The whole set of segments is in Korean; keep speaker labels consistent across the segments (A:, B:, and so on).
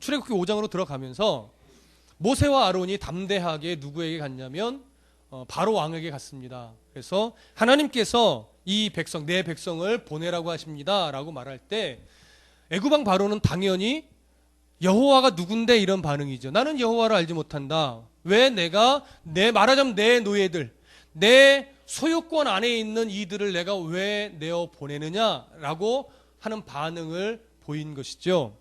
A: 출애굽기 5장으로 들어가면서 모세와 아론이 담대하게 누구에게 갔냐면 바로 왕에게 갔습니다. 그래서 하나님께서 이 백성, 내 백성을 보내라고 하십니다 라고 말할 때 애굽 왕 바로는 당연히 여호와가 누군데 이런 반응이죠. 나는 여호와를 알지 못한다. 왜 내가 말하자면 내 노예들, 내 소유권 안에 있는 이들을 내가 왜 내어 보내느냐라고 하는 반응을 보인 것이죠.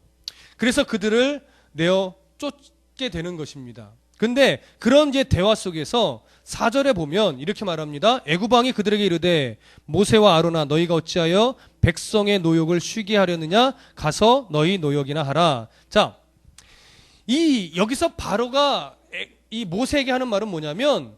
A: 그래서 그들을 내어 쫓게 되는 것입니다. 근데 그런 이제 대화 속에서 4절에 보면 이렇게 말합니다. 애굽 왕이 그들에게 이르되 모세와 아론아 너희가 어찌하여 백성의 노역을 쉬게 하려느냐 가서 너희 노역이나 하라. 자, 여기서 바로가 이 모세에게 하는 말은 뭐냐면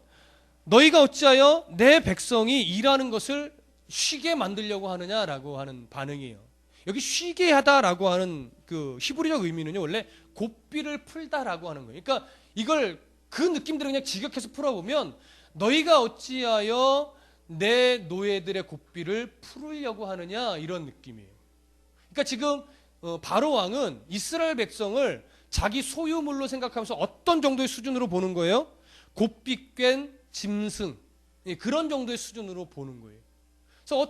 A: 너희가 어찌하여 내 백성이 일하는 것을 쉬게 만들려고 하느냐라고 하는 반응이에요. 여기 쉬게 하다라고 하는 그 히브리적 의미는요, 원래 고삐를 풀다라고 하는 거예요. 그러니까 이걸 그 느낌대로 그냥 직역해서 풀어보면 너희가 어찌하여 내 노예들의 고삐를 풀으려고 하느냐 이런 느낌이에요. 그러니까 지금 바로 왕은 이스라엘 백성을 자기 소유물로 생각하면서 어떤 정도의 수준으로 보는 거예요? 고삐 꿰n 짐승, 그런 정도의 수준으로 보는 거예요. 그래서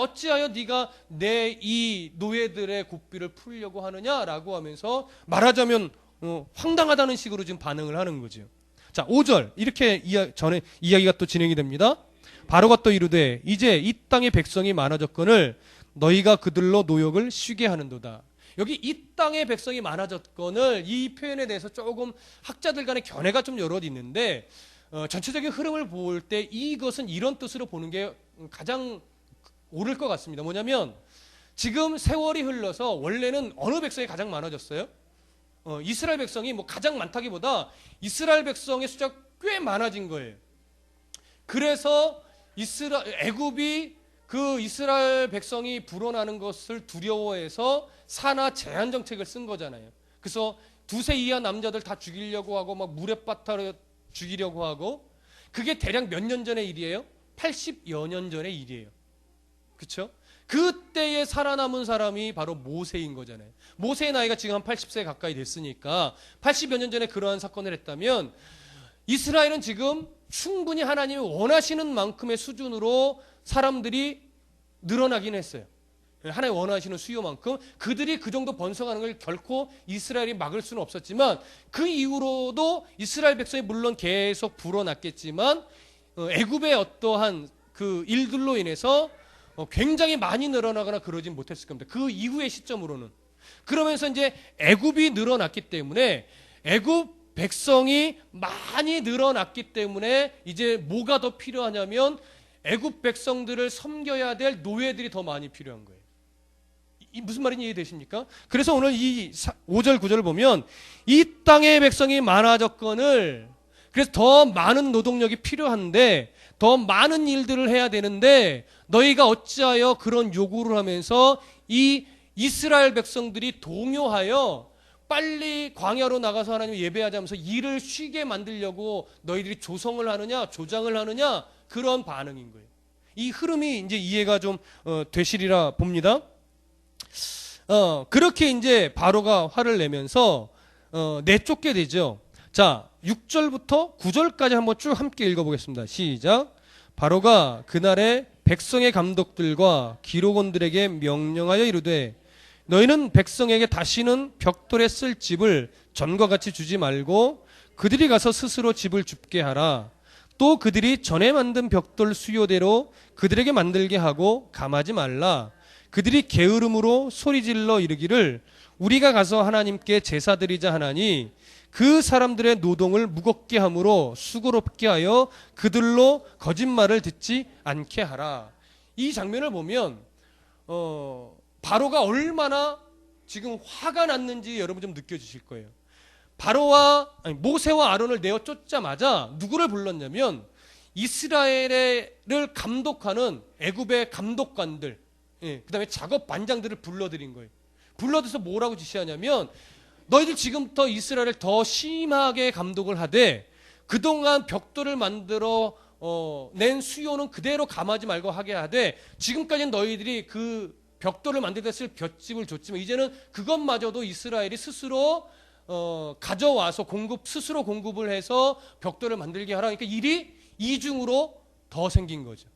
A: 어찌하여 네가 내 이 노예들의 고삐를 풀려고 하느냐라고 하면서 말하자면 황당하다는 식으로 지금 반응을 하는 거죠. 자, 5절 이렇게 전에 이야기가 또 진행이 됩니다. 바로가 또 이르되 이제 이 땅의 백성이 많아졌거늘 너희가 그들로 노역을 쉬게 하는도다. 여기 이 땅의 백성이 많아졌거늘 이 표현에 대해서 조금 학자들 간의 견해가 좀 여럿 있는데 전체적인 흐름을 볼 때 이것은 이런 뜻으로 보는 게 가장 옳을 것 같습니다. 뭐냐면 지금 세월이 흘러서 원래는 어느 백성이 가장 많아졌어요? 이스라엘 백성이 뭐 가장 많다기보다 이스라엘 백성의 숫자가 꽤 많아진 거예요. 그래서 애굽이 그 이스라엘 백성이 불어나는 것을 두려워해서 산하 제한 정책을 쓴 거잖아요. 그래서 2세 이하 남자들 다 죽이려고 하고 막 물에 빠뜨려 죽이려고 하고 그게 대략 몇 년 전의 일이에요? 80여 년 전의 일이에요. 그렇죠? 그때에 살아남은 사람이 바로 모세인 거잖아요. 모세의 나이가 지금 한 80세 가까이 됐으니까 80여 년 전에 그러한 사건을 했다면 이스라엘은 지금 충분히 하나님이 원하시는 만큼의 수준으로 사람들이 늘어나긴 했어요. 하나님 원하시는 수요만큼 그들이 그 정도 번성하는 걸 결코 이스라엘이 막을 수는 없었지만 그 이후로도 이스라엘 백성이 물론 계속 불어났겠지만 애굽의 어떠한 그 일들로 인해서 굉장히 많이 늘어나거나 그러진 못했을 겁니다. 그 이후의 시점으로는. 그러면서 이제 애굽이 늘어났기 때문에 애굽 백성이 많이 늘어났기 때문에 이제 뭐가 더 필요하냐면 애굽 백성들을 섬겨야 될 노예들이 더 많이 필요한 거예요. 이 무슨 말인지 이해되십니까? 그래서 오늘 이 5절 9절을 보면 이 땅의 백성이 많아졌거늘 그래서 더 많은 노동력이 필요한데 더 많은 일들을 해야 되는데 너희가 어찌하여 그런 요구를 하면서 이 이스라엘 백성들이 동요하여 빨리 광야로 나가서 하나님 예배하자면서 일을 쉬게 만들려고 너희들이 조성을 하느냐 조장을 하느냐 그런 반응인 거예요. 이 흐름이 이제 이해가 좀 되시리라 봅니다. 그렇게 이제 바로가 화를 내면서 내쫓게 되죠. 자, 6절부터 9절까지 한번 쭉 함께 읽어보겠습니다. 시작. 바로가 그날에 백성의 감독들과 기록원들에게 명령하여 이르되 너희는 백성에게 다시는 벽돌에 쓸 집을 전과 같이 주지 말고 그들이 가서 스스로 집을 줍게 하라. 또 그들이 전에 만든 벽돌 수요대로 그들에게 만들게 하고 감하지 말라. 그들이 게으름으로 소리질러 이르기를 우리가 가서 하나님께 제사 드리자 하나니 그 사람들의 노동을 무겁게 함으로 수고롭게 하여 그들로 거짓말을 듣지 않게 하라. 이 장면을 보면 바로가 얼마나 지금 화가 났는지 여러분 좀 느껴지실 거예요. 모세와 아론을 내어 쫓자마자 누구를 불렀냐면 이스라엘을 감독하는 애굽의 감독관들, 그다음에 작업 반장들을 불러들인 거예요. 불러들여서 뭐라고 지시하냐면 너희들 지금부터 이스라엘을 더 심하게 감독을 하되 그동안 벽돌을 만들어 낸 수요는 그대로 감하지 말고 하게 하되 지금까지는 너희들이 그 벽돌을 만들 때 쓸 볏집을 줬지만 이제는 그것마저도 이스라엘이 스스로 가져와서 스스로 공급을 해서 벽돌을 만들게 하라. 그러니까 일이 이중으로 더 생긴 거죠.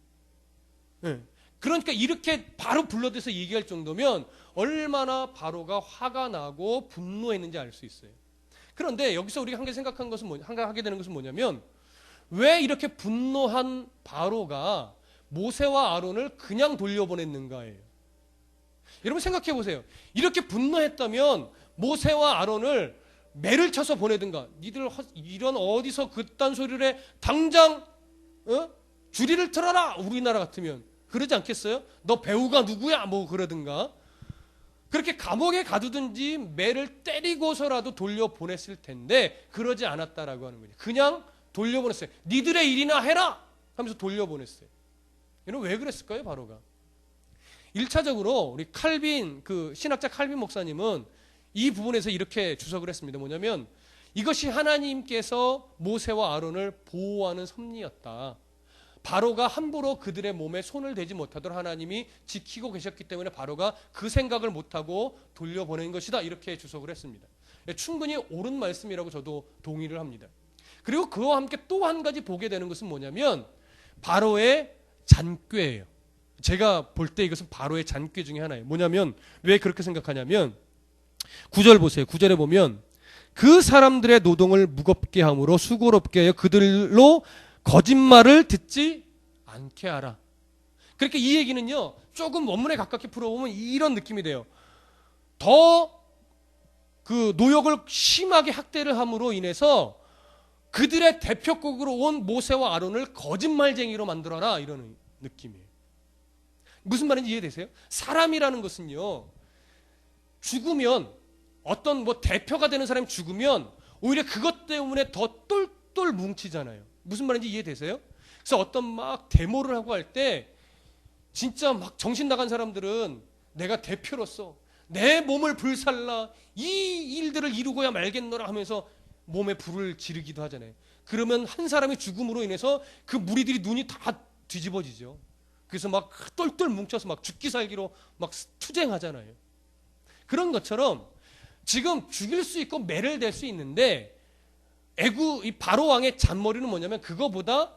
A: 네. 그러니까 이렇게 바로 불러대서 얘기할 정도면 얼마나 바로가 화가 나고 분노했는지 알 수 있어요. 그런데 여기서 우리가 하게 되는 것은 뭐냐면, 왜 이렇게 분노한 바로가 모세와 아론을 그냥 돌려보냈는가예요. 여러분 생각해 보세요. 이렇게 분노했다면 모세와 아론을 매를 쳐서 보내든가, 니들 이런 어디서 그딴 소리를 해, 당장 주리를 틀어라. 우리나라 같으면 그러지 않겠어요? 너 배우가 누구야? 뭐 그러든가. 그렇게 감옥에 가두든지 매를 때리고서라도 돌려보냈을 텐데 그러지 않았다라고 하는 거죠. 그냥 돌려보냈어요. 니들의 일이나 해라 하면서 돌려보냈어요. 여러분 왜 그랬을까요? 바로가 1차적으로 우리 칼빈, 신학자 칼빈 목사님은 이 부분에서 이렇게 주석을 했습니다. 뭐냐면 이것이 하나님께서 모세와 아론을 보호하는 섭리였다. 바로가 함부로 그들의 몸에 손을 대지 못하도록 하나님이 지키고 계셨기 때문에 바로가 그 생각을 못하고 돌려보낸 것이다. 이렇게 주석을 했습니다. 충분히 옳은 말씀이라고 저도 동의를 합니다. 그리고 그와 함께 또 한 가지 보게 되는 것은 뭐냐면 바로의 잔꾀예요. 제가 볼 때 이것은 바로의 잔꾀 중에 하나예요. 뭐냐면 왜 그렇게 생각하냐면 9절 보세요. 9절에 보면 그 사람들의 노동을 무겁게 함으로 수고롭게 하여 그들로 거짓말을 듣지 않게 하라. 그렇게 이 얘기는요, 조금 원문에 가깝게 풀어보면 이런 느낌이 돼요. 더 그 노역을 심하게 학대를 함으로 인해서 그들의 대표국으로 온 모세와 아론을 거짓말쟁이로 만들어라. 이런 느낌이에요. 무슨 말인지 이해되세요? 사람이라는 것은요, 죽으면 어떤 대표가 되는 사람이 죽으면 오히려 그것 때문에 더 똘똘 뭉치잖아요. 무슨 말인지 이해되세요? 그래서 어떤 막 데모를 하고 할 때 진짜 막 정신 나간 사람들은 내가 대표로서 내 몸을 불살라 이 일들을 이루고야 말겠노라 하면서 몸에 불을 지르기도 하잖아요. 그러면 한 사람이 죽음으로 인해서 그 무리들이 눈이 다 뒤집어지죠. 그래서 막 똘똘 뭉쳐서 막 죽기 살기로 막 투쟁하잖아요. 그런 것처럼 지금 죽일 수 있고 매를 댈 수 있는데 이 바로 왕의 잔머리는 뭐냐면 그거보다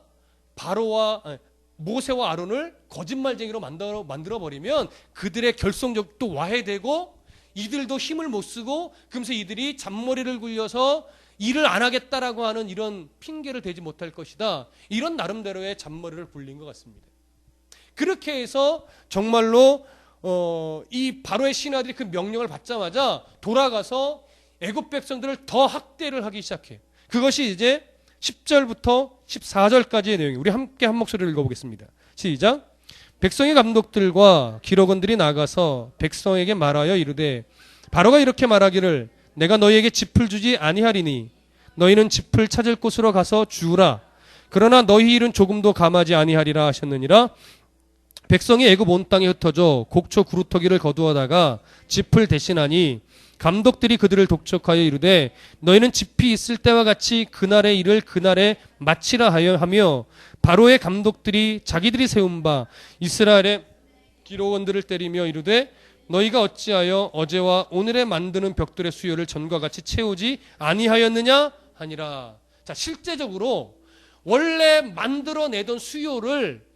A: 모세와 아론을 거짓말쟁이로 만들어 버리면 그들의 결속력도 와해되고 이들도 힘을 못 쓰고 그러면서 이들이 잔머리를 굴려서 일을 안 하겠다라고 하는 이런 핑계를 대지 못할 것이다. 이런 나름대로의 잔머리를 굴린 것 같습니다. 그렇게 해서 정말로 이 바로의 신하들이 그 명령을 받자마자 돌아가서 애굽 백성들을 더 학대를 하기 시작해요. 그것이 이제 10절부터 14절까지의 내용이에요. 우리 함께 한 목소리를 읽어보겠습니다. 시작. 백성의 감독들과 기록원들이 나가서 백성에게 말하여 이르되 바로가 이렇게 말하기를 내가 너희에게 짚을 주지 아니하리니 너희는 짚을 찾을 곳으로 가서 주우라. 그러나 너희 일은 조금도 감하지 아니하리라 하셨느니라. 백성이 애굽 온 땅에 흩어져 곡초 구루터기를 거두어다가 짚을 대신하니 감독들이 그들을 독촉하여 이르되 너희는 짚이 있을 때와 같이 그날의 일을 그날에 마치라 하며 바로의 감독들이 자기들이 세운 바 이스라엘의 기록원들을 때리며 이르되 너희가 어찌하여 어제와 오늘에 만드는 벽돌의 수요를 전과 같이 채우지 아니하였느냐 하니라. 자, 실제적으로 원래 만들어내던 수요를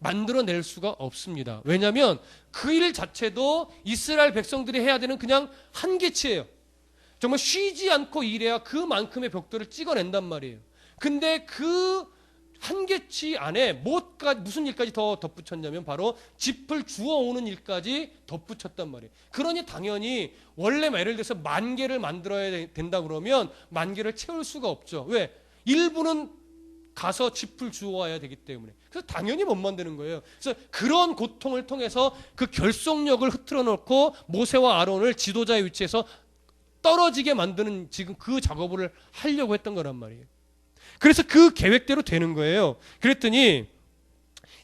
A: 만들어낼 수가 없습니다. 왜냐하면 그 일 자체도 이스라엘 백성들이 해야 되는 그냥 한계치예요. 정말 쉬지 않고 일해야 그만큼의 벽돌을 찍어낸단 말이에요. 근데 그 한계치 안에 무슨 일까지 더 덧붙였냐면 바로 짚을 주워오는 일까지 덧붙였단 말이에요. 그러니 당연히 원래 예를 들어서 10,000개를 만들어야 된다 그러면 10,000개를 채울 수가 없죠. 왜? 일부는 가서 짚을 주워와야 되기 때문에. 그래서 당연히 못 만드는 거예요. 그래서 그런 고통을 통해서 그 결속력을 흐트러 놓고 모세와 아론을 지도자의 위치에서 떨어지게 만드는 지금 그 작업을 하려고 했던 거란 말이에요. 그래서 그 계획대로 되는 거예요. 그랬더니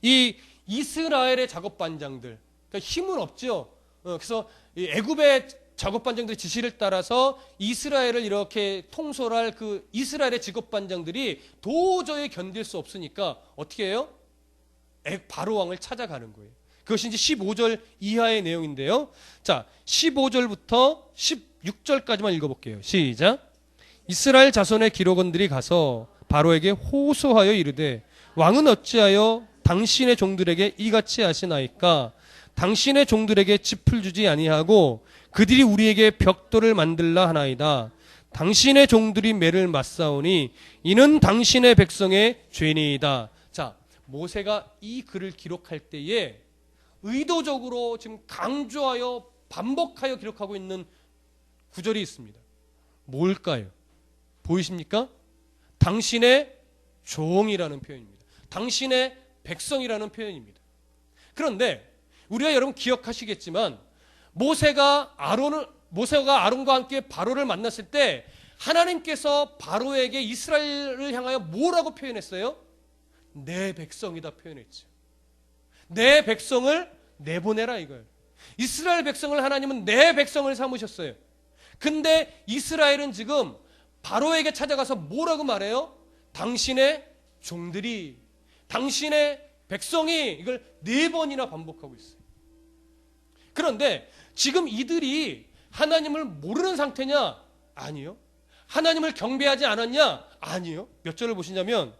A: 이 이스라엘의 작업반장들, 그러니까 힘은 없죠. 그래서 이 애굽의 작업반장들의 지시를 따라서 이스라엘을 이렇게 통솔할 그 이스라엘의 직업반장들이 도저히 견딜 수 없으니까 어떻게 해요? 바로 왕을 찾아가는 거예요. 그것이 이제 15절 이하의 내용인데요. 자, 15절부터 16절까지만 읽어볼게요. 시작. 이스라엘 자손의 기록원들이 가서 바로에게 호소하여 이르되 왕은 어찌하여 당신의 종들에게 이같이 하시나이까? 당신의 종들에게 짚을 주지 아니하고 그들이 우리에게 벽돌을 만들라 하나이다. 당신의 종들이 매를 맞사오니 이는 당신의 백성의 죄니이다. 자, 모세가 이 글을 기록할 때에 의도적으로 지금 강조하여 반복하여 기록하고 있는 구절이 있습니다. 뭘까요? 보이십니까? 당신의 종이라는 표현입니다. 당신의 백성이라는 표현입니다. 그런데 우리가 여러분 기억하시겠지만 모세가 아론과 함께 바로를 만났을 때 하나님께서 바로에게 이스라엘을 향하여 뭐라고 표현했어요? 내 백성이다 표현했죠. 내 백성을 내보내라 이거예요. 이스라엘 백성을 하나님은 내 백성을 삼으셨어요. 근데 이스라엘은 지금 바로에게 찾아가서 뭐라고 말해요? 당신의 종들이, 당신의 백성이, 이걸 4번이나 반복하고 있어요. 그런데 지금 이들이 하나님을 모르는 상태냐? 아니요. 하나님을 경배하지 않았냐? 아니요. 몇 절을 보시냐면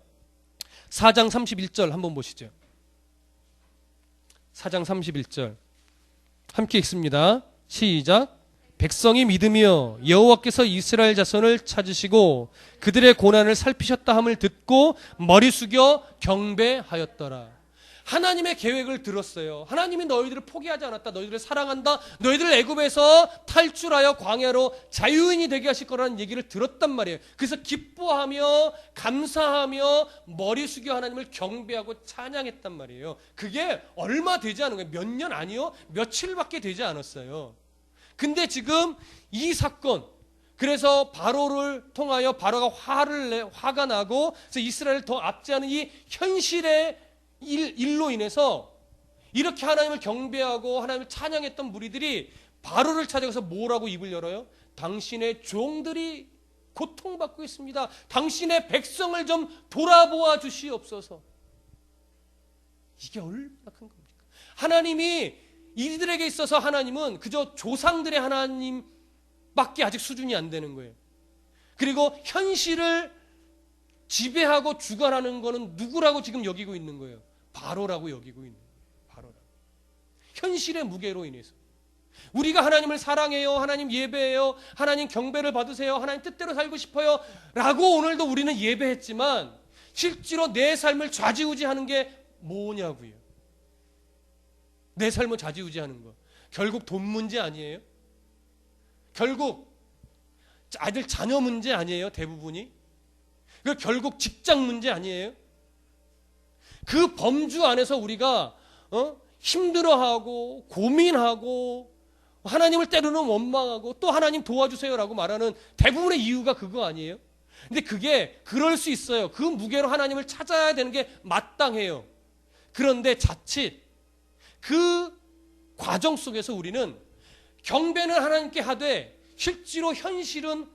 A: 4장 31절 한번 보시죠. 4장 31절 함께 읽습니다. 시작. 백성이 믿으며 여호와께서 이스라엘 자손을 찾으시고 그들의 고난을 살피셨다 함을 듣고 머리 숙여 경배하였더라. 하나님의 계획을 들었어요. 하나님이 너희들을 포기하지 않았다. 너희들을 사랑한다. 너희들을 애굽에서 탈출하여 광야로 자유인이 되게 하실 거라는 얘기를 들었단 말이에요. 그래서 기뻐하며 감사하며 머리 숙여 하나님을 경배하고 찬양했단 말이에요. 그게 얼마 되지 않은 거예요. 몇 년 아니요. 며칠밖에 되지 않았어요. 근데 지금 이 사건, 그래서 바로를 통하여 바로가 화가 나고 그래서 이스라엘을 더 압제하는 이 현실의 일로 인해서 이렇게 하나님을 경배하고 하나님을 찬양했던 무리들이 바로를 찾아가서 뭐라고 입을 열어요? 당신의 종들이 고통받고 있습니다. 당신의 백성을 좀 돌아보아 주시옵소서. 이게 얼마나 큰 겁니까? 하나님이 이들에게 있어서 하나님은 그저 조상들의 하나님밖에 아직 수준이 안 되는 거예요. 그리고 현실을 지배하고 주관하는 거는 누구라고 지금 여기고 있는 거예요? 바로라고 여기고 있는 거예요. 바로라고. 현실의 무게로 인해서. 우리가 하나님을 사랑해요. 하나님 예배해요. 하나님 경배를 받으세요. 하나님 뜻대로 살고 싶어요. 라고 오늘도 우리는 예배했지만 실제로 내 삶을 좌지우지하는 게 뭐냐고요. 내 삶을 좌지우지하는 거. 결국 돈 문제 아니에요? 결국 아이들 자녀 문제 아니에요? 대부분이? 결국 직장 문제 아니에요? 그 범주 안에서 우리가 힘들어하고 고민하고 하나님을 때로는 원망하고 또 하나님 도와주세요라고 말하는 대부분의 이유가 그거 아니에요? 근데 그게 그럴 수 있어요. 그 무게로 하나님을 찾아야 되는 게 마땅해요. 그런데 자칫 그 과정 속에서 우리는 경배는 하나님께 하되 실제로 현실은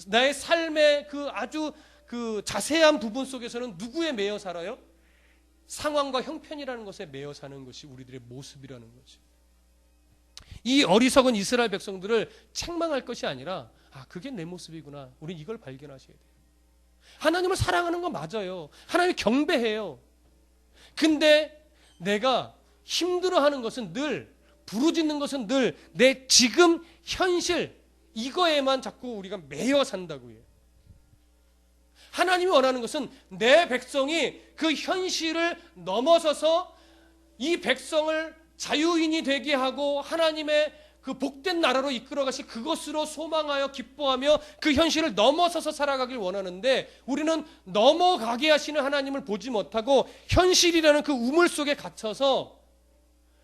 A: 나의 삶의 그 아주 그 자세한 부분 속에서는 누구에 매여 살아요? 상황과 형편이라는 것에 매여 사는 것이 우리들의 모습이라는 거죠. 이 어리석은 이스라엘 백성들을 책망할 것이 아니라 그게 내 모습이구나. 우린 이걸 발견하셔야 돼요. 하나님을 사랑하는 건 맞아요. 하나님을 경배해요. 근데 내가 힘들어하는 것은 늘, 부르짖는 것은 늘 내 지금 현실 이거에만 자꾸 우리가 매여 산다고요. 하나님이 원하는 것은 내 백성이 그 현실을 넘어서서 이 백성을 자유인이 되게 하고 하나님의 그 복된 나라로 이끌어 가실 그것으로 소망하여 기뻐하며 그 현실을 넘어서서 살아가길 원하는데 우리는 넘어가게 하시는 하나님을 보지 못하고 현실이라는 그 우물 속에 갇혀서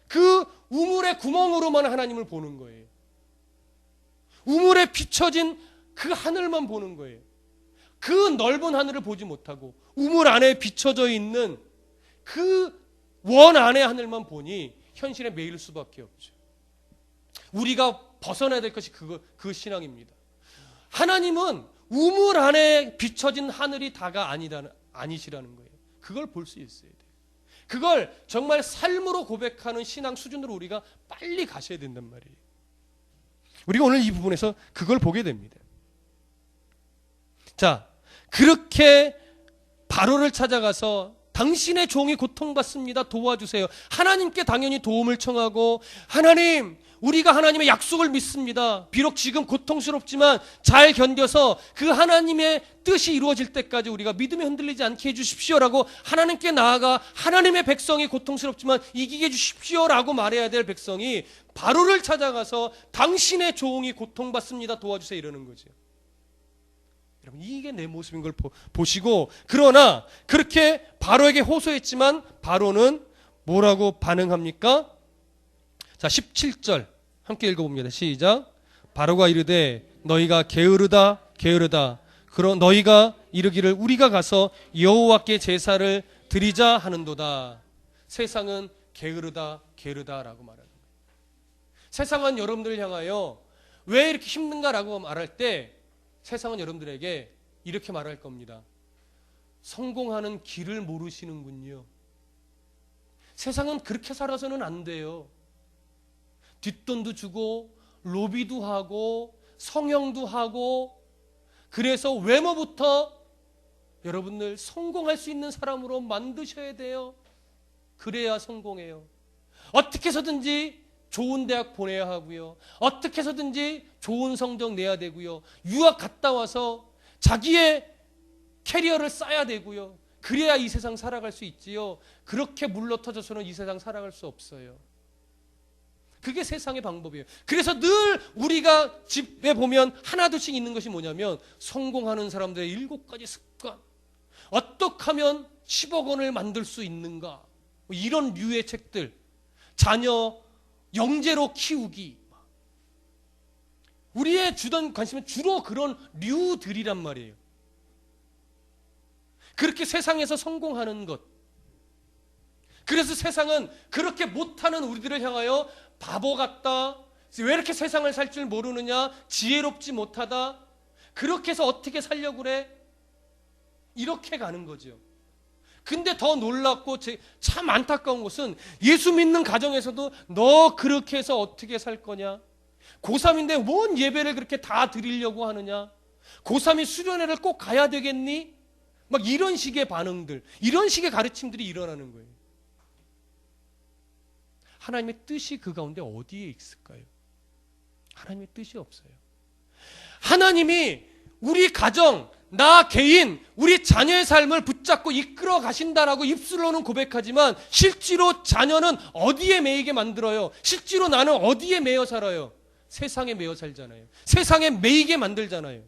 A: 그 우물의 구멍으로만 하나님을 보는 거예요. 우물에 비춰진 그 하늘만 보는 거예요. 그 넓은 하늘을 보지 못하고 우물 안에 비춰져 있는 그 원 안의 하늘만 보니 현실에 매일 수밖에 없죠. 우리가 벗어나야 될 것이 그 신앙입니다. 하나님은 우물 안에 비춰진 하늘이 다가 아니시라는 거예요. 그걸 볼 수 있어야 돼요. 그걸 정말 삶으로 고백하는 신앙 수준으로 우리가 빨리 가셔야 된단 말이에요. 우리가 오늘 이 부분에서 그걸 보게 됩니다. 자, 그렇게 바로를 찾아가서 당신의 종이 고통받습니다. 도와주세요. 하나님께 당연히 도움을 청하고, 하나님, 우리가 하나님의 약속을 믿습니다. 비록 지금 고통스럽지만 잘 견뎌서 그 하나님의 뜻이 이루어질 때까지 우리가 믿음에 흔들리지 않게 해주십시오라고 하나님께 나아가 하나님의 백성이 고통스럽지만 이기게 해주십시오라고 말해야 될 백성이 바로를 찾아가서 당신의 종이 고통받습니다. 도와주세요 이러는 거죠. 여러분, 이게 내 모습인 걸 보시고, 그러나 그렇게 바로에게 호소했지만 바로는 뭐라고 반응합니까? 자, 17절 함께 읽어봅니다. 시작. 바로가 이르되 너희가 게으르다 게으르다. 그러 너희가 이르기를 우리가 가서 여호와께 제사를 드리자 하는도다. 세상은 게으르다 게으르다라고 말하는 거예요. 세상은 여러분들을 향하여 왜 이렇게 힘든가라고 말할 때 세상은 여러분들에게 이렇게 말할 겁니다. 성공하는 길을 모르시는군요. 세상은 그렇게 살아서는 안 돼요. 뒷돈도 주고 로비도 하고 성형도 하고, 그래서 외모부터 여러분들 성공할 수 있는 사람으로 만드셔야 돼요. 그래야 성공해요. 어떻게 해서든지 좋은 대학 보내야 하고요. 어떻게 해서든지 좋은 성적 내야 되고요. 유학 갔다 와서 자기의 캐리어를 쌓아야 되고요. 그래야 이 세상 살아갈 수 있지요. 그렇게 물러터져서는 이 세상 살아갈 수 없어요. 그게 세상의 방법이에요. 그래서 늘 우리가 집에 보면 하나둘씩 있는 것이 뭐냐면 성공하는 사람들의 7가지 습관, 어떻게 하면 10억 원을 만들 수 있는가, 이런 류의 책들, 자녀 영재로 키우기, 우리의 주된 관심은 주로 그런 류들이란 말이에요. 그렇게 세상에서 성공하는 것. 그래서 세상은 그렇게 못하는 우리들을 향하여 바보 같다, 왜 이렇게 세상을 살 줄 모르느냐, 지혜롭지 못하다, 그렇게 해서 어떻게 살려고 그래, 이렇게 가는 거죠. 근데 더 놀랍고 참 안타까운 것은 예수 믿는 가정에서도 너 그렇게 해서 어떻게 살 거냐, 고3인데 뭔 예배를 그렇게 다 드리려고 하느냐, 고3이 수련회를 꼭 가야 되겠니, 막 이런 식의 반응들, 이런 식의 가르침들이 일어나는 거예요. 하나님의 뜻이 그 가운데 어디에 있을까요? 하나님의 뜻이 없어요. 하나님이 우리 가정, 나 개인, 우리 자녀의 삶을 붙잡고 이끌어 가신다라고 입술로는 고백하지만 실제로 자녀는 어디에 매이게 만들어요? 실제로 나는 어디에 매여 살아요? 세상에 매여 살잖아요. 세상에 매이게 만들잖아요.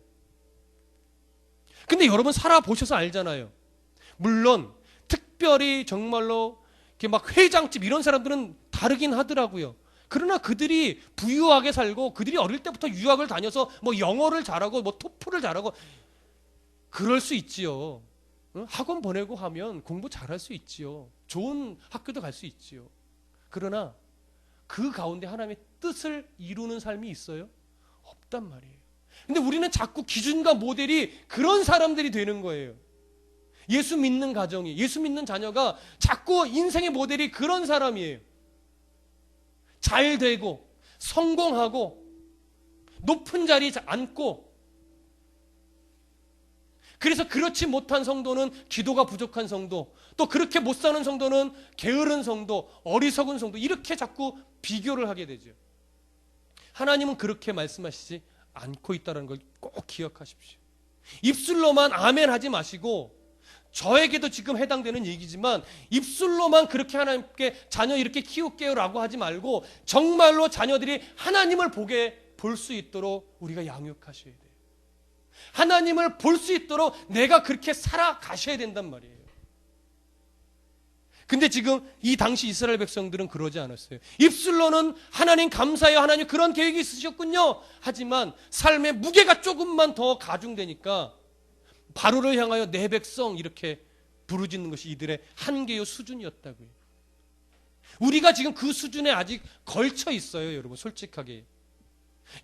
A: 근데 여러분 살아보셔서 알잖아요. 물론 특별히 정말로 이렇게 막 회장집 이런 사람들은 다르긴 하더라고요. 그러나 그들이 부유하게 살고 그들이 어릴 때부터 유학을 다녀서 뭐 영어를 잘하고 뭐 토플을 잘하고 그럴 수 있지요. 학원 보내고 하면 공부 잘할 수 있지요. 좋은 학교도 갈 수 있지요. 그러나 그 가운데 하나님의 뜻을 이루는 삶이 있어요? 없단 말이에요. 근데 우리는 자꾸 기준과 모델이 그런 사람들이 되는 거예요. 예수 믿는 가정이, 예수 믿는 자녀가 자꾸 인생의 모델이 그런 사람이에요. 잘 되고 성공하고 높은 자리에 앉고, 그래서 그렇지 못한 성도는 기도가 부족한 성도, 또 그렇게 못 사는 성도는 게으른 성도, 어리석은 성도, 이렇게 자꾸 비교를 하게 되죠. 하나님은 그렇게 말씀하시지 않고 있다는 걸 꼭 기억하십시오. 입술로만 아멘 하지 마시고, 저에게도 지금 해당되는 얘기지만 입술로만 그렇게 하나님께 자녀 이렇게 키울게요 라고 하지 말고 정말로 자녀들이 하나님을 볼 수 있도록 우리가 양육하셔야 돼요. 하나님을 볼 수 있도록 내가 그렇게 살아가셔야 된단 말이에요. 근데 지금 이 당시 이스라엘 백성들은 그러지 않았어요. 입술로는 하나님 감사해요, 하나님 그런 계획이 있으셨군요, 하지만 삶의 무게가 조금만 더 가중되니까 바로를 향하여 내 백성 이렇게 부르짖는 것이 이들의 한계요 수준이었다고요. 우리가 지금 그 수준에 아직 걸쳐 있어요. 여러분 솔직하게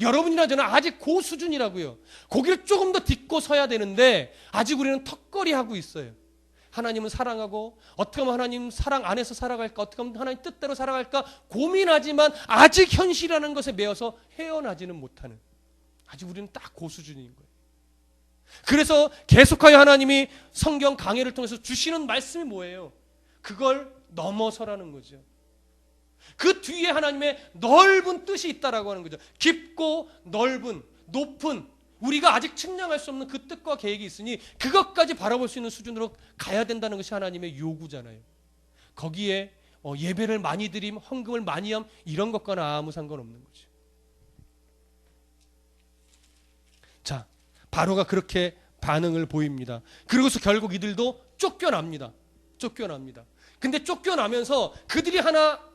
A: 여러분이나 저는 아직 그 수준이라고요. 거기를 조금 더 딛고 서야 되는데 아직 우리는 턱걸이 하고 있어요. 하나님은 사랑하고 어떻게 하면 하나님 사랑 안에서 살아갈까, 어떻게 하면 하나님 뜻대로 살아갈까 고민하지만 아직 현실이라는 것에 매여서 헤어나지는 못하는, 아직 우리는 딱 그 수준인 거예요. 그래서 계속하여 하나님이 성경 강해를 통해서 주시는 말씀이 뭐예요? 그걸 넘어서라는 거죠. 그 뒤에 하나님의 넓은 뜻이 있다라고 하는 거죠. 깊고 넓은, 높은, 우리가 아직 측량할 수 없는 그 뜻과 계획이 있으니 그것까지 바라볼 수 있는 수준으로 가야 된다는 것이 하나님의 요구잖아요. 거기에 예배를 많이 드림, 헌금을 많이 함, 이런 것과는 아무 상관없는 거죠. 자, 바로가 그렇게 반응을 보입니다. 그리고서 결국 이들도 쫓겨납니다. 근데 쫓겨나면서 그들이 하나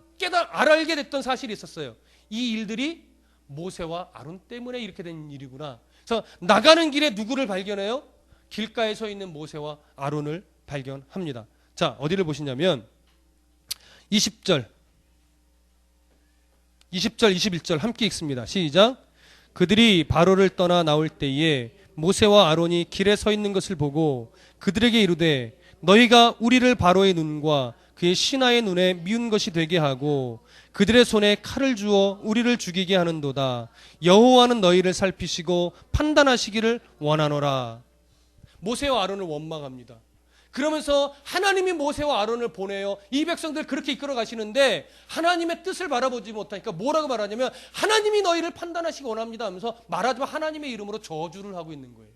A: 알게 됐던 사실이 있었어요. 이 일들이 모세와 아론 때문에 이렇게 된 일이구나. 그래서 나가는 길에 누구를 발견해요? 길가에 서 있는 모세와 아론을 발견합니다. 자, 어디를 보시냐면 20절, 21절 함께 읽습니다. 시작. 그들이 바로를 떠나 나올 때에 모세와 아론이 길에 서 있는 것을 보고 그들에게 이르되 너희가 우리를 바로의 눈과 그의 신하의 눈에 미운 것이 되게 하고 그들의 손에 칼을 주어 우리를 죽이게 하는도다. 여호와는 너희를 살피시고 판단하시기를 원하노라. 모세와 아론을 원망합니다. 그러면서 하나님이 모세와 아론을 보내요. 이 백성들 그렇게 이끌어 가시는데 하나님의 뜻을 바라보지 못하니까 뭐라고 말하냐면 하나님이 너희를 판단하시기 원합니다 하면서 말하지만 하나님의 이름으로 저주를 하고 있는 거예요.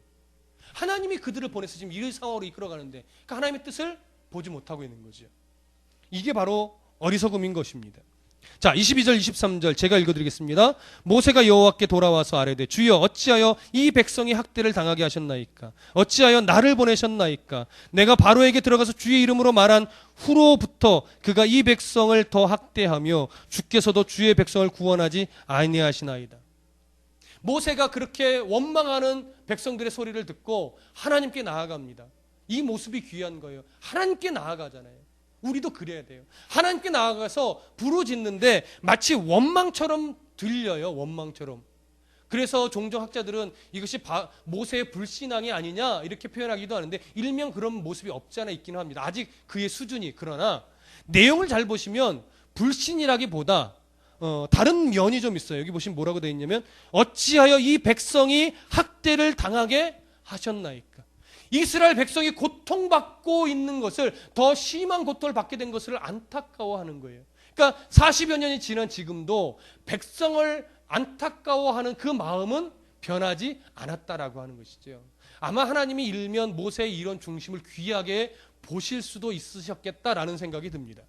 A: 하나님이 그들을 보내서 지금 이 상황으로 이끌어 가는데 그러니까 하나님의 뜻을 보지 못하고 있는 거죠. 이게 바로 어리석음인 것입니다. 자, 22절 23절 제가 읽어드리겠습니다. 모세가 여호와께 돌아와서 아뢰되 주여 어찌하여 이 백성이 학대를 당하게 하셨나이까? 어찌하여 나를 보내셨나이까? 내가 바로에게 들어가서 주의 이름으로 말한 후로부터 그가 이 백성을 더 학대하며 주께서도 주의 백성을 구원하지 아니하시나이다. 모세가 그렇게 원망하는 백성들의 소리를 듣고 하나님께 나아갑니다. 이 모습이 귀한 거예요. 하나님께 나아가잖아요. 우리도 그래야 돼요. 하나님께 나아가서 부르짖는데 마치 원망처럼 들려요. 원망처럼. 그래서 종종 학자들은 이것이 모세의 불신앙이 아니냐 이렇게 표현하기도 하는데 일명 그런 모습이 없지 않아 있기는 합니다. 아직 그의 수준이. 그러나 내용을 잘 보시면 불신이라기보다 다른 면이 좀 있어요. 여기 보시면 뭐라고 되어 있냐면 어찌하여 이 백성이 학대를 당하게 하셨나이까? 이스라엘 백성이 고통받고 있는 것을, 더 심한 고통을 받게 된 것을 안타까워하는 거예요. 그러니까 40여 년이 지난 지금도 백성을 안타까워하는 그 마음은 변하지 않았다라고 하는 것이죠. 아마 하나님이 일면 모세의 이런 중심을 귀하게 보실 수도 있으셨겠다라는 생각이 듭니다.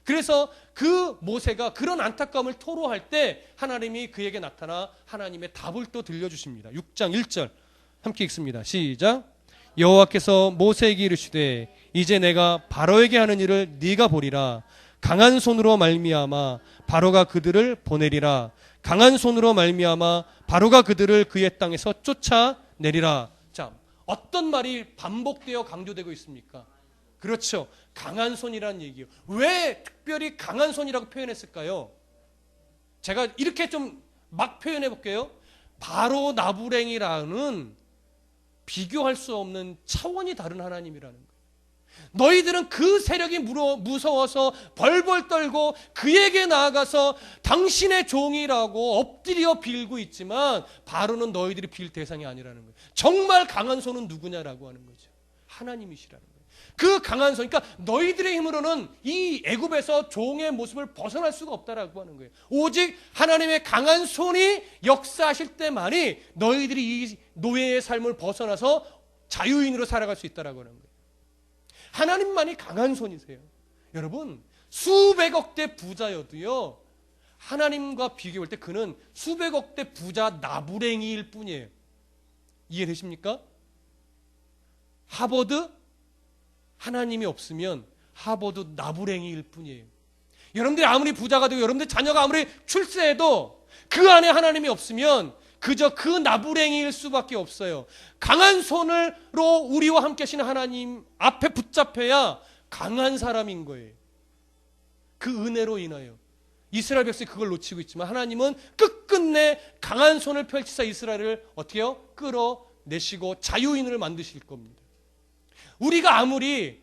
A: 그래서 그 모세가 그런 안타까움을 토로할 때 하나님이 그에게 나타나 하나님의 답을 또 들려주십니다. 6장 1절 함께 읽습니다. 시작. 여호와께서 모세에게 이르시되 이제 내가 바로에게 하는 일을 네가 보리라. 강한 손으로 말미암아 바로가 그들을 보내리라. 강한 손으로 말미암아 바로가 그들을 그의 땅에서 쫓아내리라. 자, 어떤 말이 반복되어 강조되고 있습니까? 그렇죠. 강한 손이라는 얘기예요. 왜 특별히 강한 손이라고 표현했을까요? 제가 이렇게 좀 막 표현해 볼게요. 바로 나부랭이라는 비교할 수 없는 차원이 다른 하나님이라는 거예요. 너희들은 그 세력이 무서워서 벌벌 떨고 그에게 나아가서 당신의 종이라고 엎드려 빌고 있지만 바로는 너희들이 빌 대상이 아니라는 거예요. 정말 강한 손은 누구냐라고 하는 거죠. 하나님이시라는 거예요. 그 강한 손, 그러니까 너희들의 힘으로는 이 애굽에서 종의 모습을 벗어날 수가 없다라고 하는 거예요. 오직 하나님의 강한 손이 역사하실 때만이 너희들이 이 노예의 삶을 벗어나서 자유인으로 살아갈 수 있다라고 하는 거예요. 하나님만이 강한 손이세요. 여러분, 수백억 대 부자여도요, 하나님과 비교할 때 그는 수백억 대 부자 나부랭이일 뿐이에요. 이해되십니까? 하버드 하나님이 없으면 하버드 나부랭이일 뿐이에요. 여러분들이 아무리 부자가 되고 여러분들 자녀가 아무리 출세해도 그 안에 하나님이 없으면 그저 그 나부랭이일 수밖에 없어요. 강한 손으로 우리와 함께 하시는 하나님 앞에 붙잡혀야 강한 사람인 거예요. 그 은혜로 인하여 이스라엘 백성이 그걸 놓치고 있지만 하나님은 끝끝내 강한 손을 펼치사 이스라엘을 어떻게 해요? 끌어내시고 자유인을 만드실 겁니다. 우리가 아무리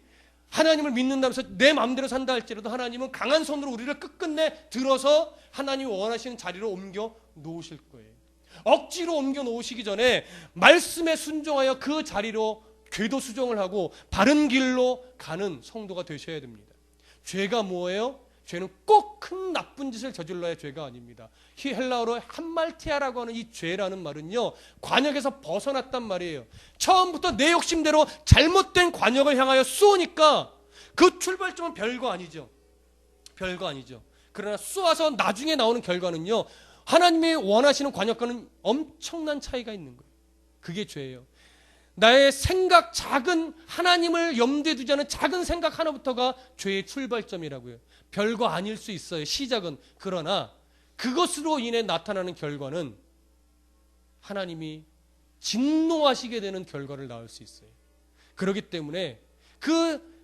A: 하나님을 믿는다면서 내 마음대로 산다 할지라도 하나님은 강한 손으로 우리를 끝끝내 들어서 하나님이 원하시는 자리로 옮겨 놓으실 거예요. 억지로 옮겨 놓으시기 전에 말씀에 순종하여 그 자리로 궤도 수정을 하고 바른 길로 가는 성도가 되셔야 됩니다. 죄가 뭐예요? 죄는 꼭 큰 나쁜 짓을 저질러야 죄가 아닙니다. 헬라어로 함말티아라고 하는 이 죄라는 말은요, 관역에서 벗어났단 말이에요. 처음부터 내 욕심대로 잘못된 관역을 향하여 쏘니까 그 출발점은 별거 아니죠. 별거 아니죠. 그러나 쏘아서 나중에 나오는 결과는요, 하나님이 원하시는 관역과는 엄청난 차이가 있는 거예요. 그게 죄예요. 나의 생각, 작은 하나님을 염두에 두지 않은 작은 생각 하나부터가 죄의 출발점이라고요. 별거 아닐 수 있어요, 시작은. 그러나 그것으로 인해 나타나는 결과는 하나님이 진노하시게 되는 결과를 낳을 수 있어요. 그렇기 때문에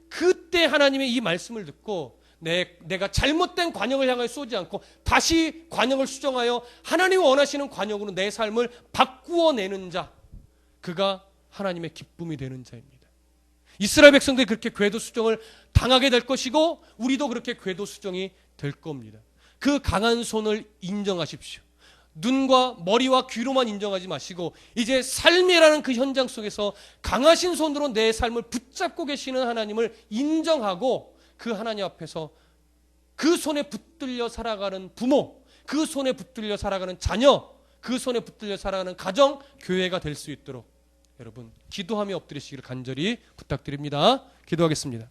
A: 그때 하나님의 이 말씀을 듣고 내가 잘못된 관역을 향하여 쏘지 않고 다시 관역을 수정하여 하나님이 원하시는 관역으로 내 삶을 바꾸어내는 자, 그가 하나님의 기쁨이 되는 자입니다. 이스라엘 백성들이 그렇게 궤도 수정을 당하게 될 것이고 우리도 그렇게 궤도 수정이 될 겁니다. 그 강한 손을 인정하십시오. 눈과 머리와 귀로만 인정하지 마시고 이제 삶이라는 그 현장 속에서 강하신 손으로 내 삶을 붙잡고 계시는 하나님을 인정하고 그 하나님 앞에서 그 손에 붙들려 살아가는 부모, 그 손에 붙들려 살아가는 자녀, 그 손에 붙들려 살아가는 가정, 교회가 될 수 있도록 여러분 기도하며 엎드리시기를 간절히 부탁드립니다. 기도하겠습니다.